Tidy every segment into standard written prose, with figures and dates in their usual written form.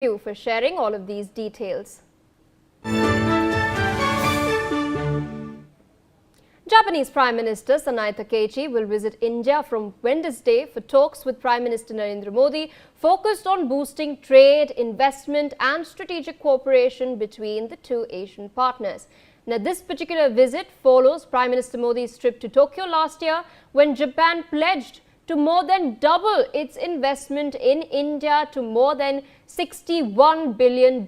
you for sharing all of these details. Japanese Prime Minister Sanae Takaichi will visit India from Wednesday for talks with Prime Minister Narendra Modi focused on boosting trade, investment and strategic cooperation between the two Asian partners. Now, this particular visit follows Prime Minister Modi's trip to Tokyo last year when Japan pledged to more than double its investment in India to more than $61 billion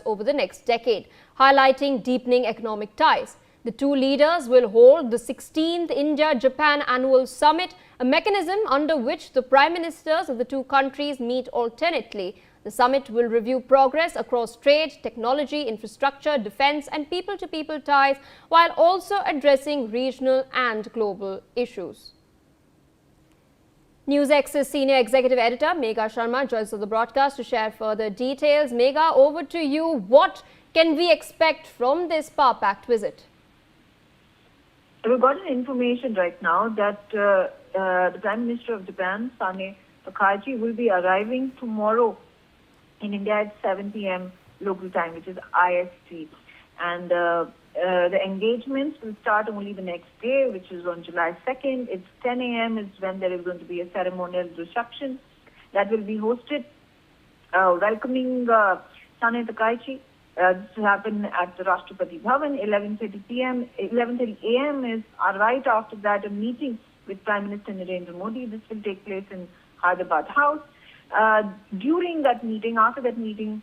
over the next decade, highlighting deepening economic ties. The two leaders will hold the 16th India-Japan Annual Summit, a mechanism under which the prime ministers of the two countries meet alternately. The summit will review progress across trade, technology, infrastructure, defense and people-to-people ties, while also addressing regional and global issues. NewsX's senior executive editor Megha Sharma joins us on the broadcast to share further details. Megha, over to you. What can we expect from this power-packed visit? We've got information right now that the Prime Minister of Japan, Sanae Takaichi, will be arriving tomorrow in India at 7 p.m. local time, which is IST. And the engagements will start only the next day, which is on July 2nd. It's 10 a.m. is when there is going to be a ceremonial reception that will be hosted, welcoming Sanae Takaichi. This will happen at the Rashtrapati Bhavan, 11:30 a.m. is right after that a meeting with Prime Minister Narendra Modi. This will take place in Hyderabad House. During that meeting, after that meeting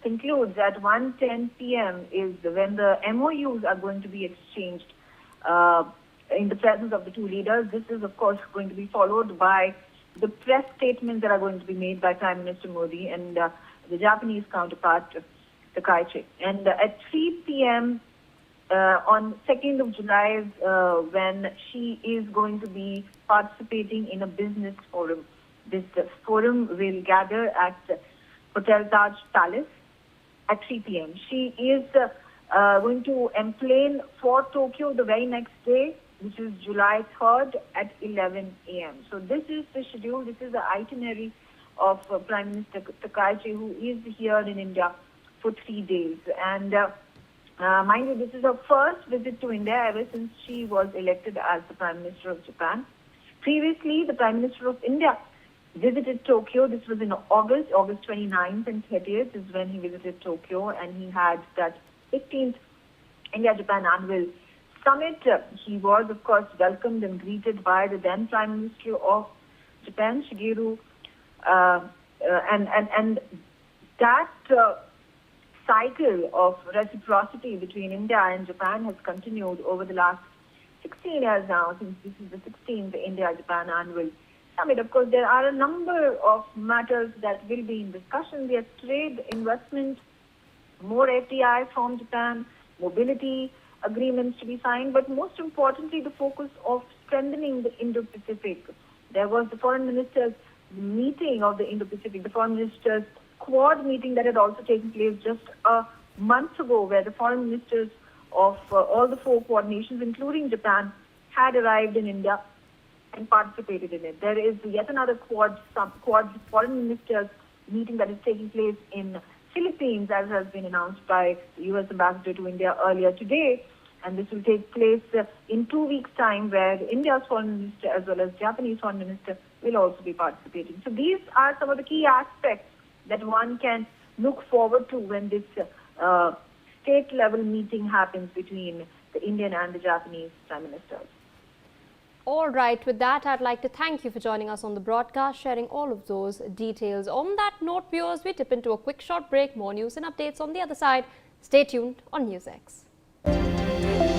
concludes at 1:10 p.m. is when the MOUs are going to be exchanged in the presence of the two leaders. This is, of course, going to be followed by the press statements that are going to be made by Prime Minister Modi and the Japanese counterpart, Takaichi. And at 3 p.m. On 2nd of July, when she is going to be participating in a business forum. This forum will gather at Hotel Taj Palace at 3 p.m. She is going to emplane for Tokyo the very next day, which is July 3rd at 11 a.m. So this is the schedule, this is the itinerary of Prime Minister Takaichi, who is here in India for 3 days. And mind you, this is her first visit to India ever since she was elected as the Prime Minister of Japan. Previously, the Prime Minister of India visited Tokyo. This was in August 29th and 30th is when he visited Tokyo, and he had that 15th India-Japan Annual Summit. He was, of course, welcomed and greeted by the then Prime Minister of Japan, Shigeru, and that cycle of reciprocity between India and Japan has continued over the last 16 years now, since this is the 16th India-Japan Annual Summit. Of course, there are a number of matters that will be in discussion. There's trade, investment, more FDI from Japan, mobility agreements to be signed, but most importantly, the focus of strengthening the Indo-Pacific. There was the foreign ministers' meeting of the Indo-Pacific, the foreign ministers' Quad meeting that had also taken place just a month ago, where the foreign ministers of all the 4 Quad nations, including Japan, had arrived in India and participated in it. There is yet another Quad foreign ministers meeting that is taking place in Philippines, as has been announced by the U.S. ambassador to India earlier today. And this will take place in 2 weeks' time, where India's foreign minister as well as Japanese foreign minister will also be participating. So these are some of the key aspects that one can look forward to when this state-level meeting happens between the Indian and the Japanese Prime Ministers. All right, with that, I'd like to thank you for joining us on the broadcast, sharing all of those details. On that note, viewers, we tip into a quick short break. More news and updates on the other side. Stay tuned on NewsX.